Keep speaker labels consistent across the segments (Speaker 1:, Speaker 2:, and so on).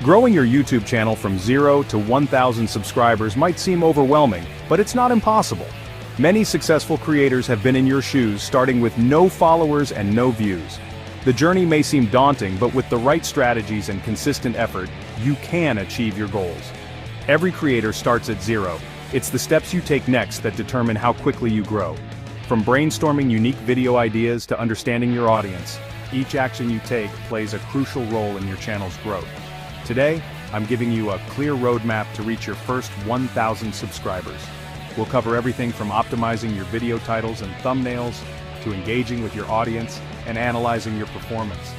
Speaker 1: Growing your YouTube channel from 0 to 1,000 subscribers might seem overwhelming, but it's not impossible. Many successful creators have been in your shoes, starting with no followers and no views. The journey may seem daunting, but with the right strategies and consistent effort, you can achieve your goals. Every creator starts at 0. It's the steps you take next that determine how quickly you grow. From brainstorming unique video ideas to understanding your audience, each action you take plays a crucial role in your channel's growth. Today, I'm giving you a clear roadmap to reach your first 1,000 subscribers. We'll cover everything from optimizing your video titles and thumbnails, to engaging with your audience and analyzing your performance.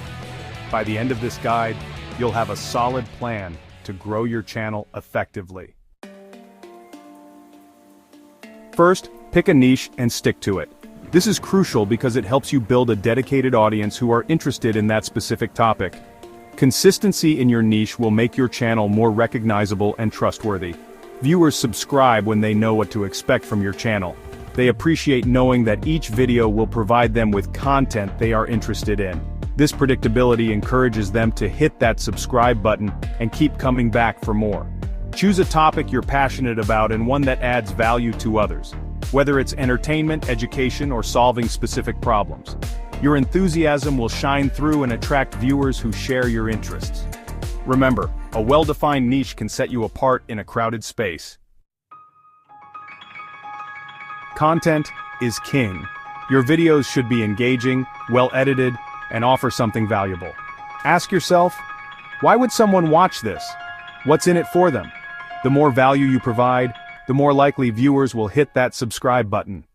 Speaker 1: By the end of this guide, you'll have a solid plan to grow your channel effectively. First, pick a niche and stick to it. This is crucial because it helps you build a dedicated audience who are interested in that specific topic. Consistency in your niche will make your channel more recognizable and trustworthy. Viewers subscribe when they know what to expect from your channel. They appreciate knowing that each video will provide them with content they are interested in. This predictability encourages them to hit that subscribe button and keep coming back for more. Choose a topic you're passionate about and one that adds value to others, whether it's entertainment, education, or solving specific problems. Your enthusiasm will shine through and attract viewers who share your interests. Remember, a well-defined niche can set you apart in a crowded space. Content is king. Your videos should be engaging, well-edited, and offer something valuable. Ask yourself, why would someone watch this? What's in it for them? The more value you provide, the more likely viewers will hit that subscribe button.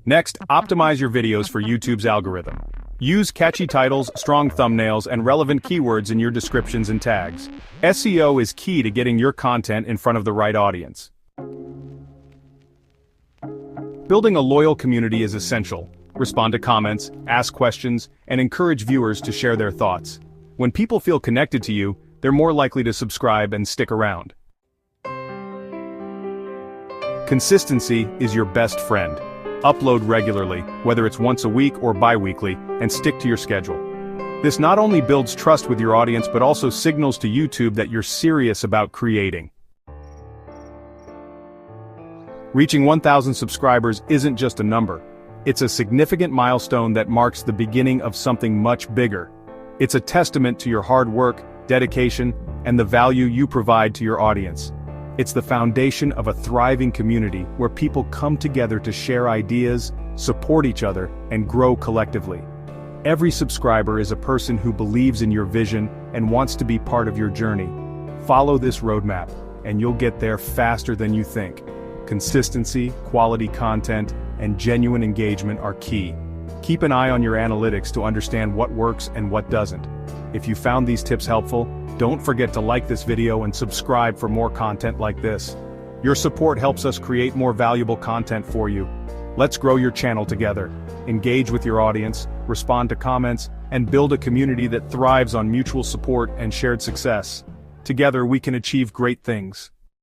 Speaker 1: Next, optimize your videos for YouTube's algorithm. Use catchy titles, strong thumbnails, and relevant keywords in your descriptions and tags. SEO is key to getting your content in front of the right audience. Building a loyal community is essential. Respond to comments, ask questions, and encourage viewers to share their thoughts. When people feel connected to you, they're more likely to subscribe and stick around. Consistency is your best friend. Upload regularly, whether it's once a week or bi-weekly, and stick to your schedule. This not only builds trust with your audience but also signals to YouTube that you're serious about creating. Reaching 1,000 subscribers isn't just a number. It's a significant milestone that marks the beginning of something much bigger. It's a testament to your hard work, dedication, and the value you provide to your audience. It's the foundation of a thriving community where people come together to share ideas, support each other, and grow collectively. Every subscriber is a person who believes in your vision and wants to be part of your journey. Follow this roadmap, and you'll get there faster than you think. Consistency, quality content, and genuine engagement are key. Keep an eye on your analytics to understand what works and what doesn't. If you found these tips helpful, don't forget to like this video and subscribe for more content like this. Your support helps us create more valuable content for you. Let's grow your channel together. Engage with your audience, respond to comments, and build a community that thrives on mutual support and shared success. Together we can achieve great things.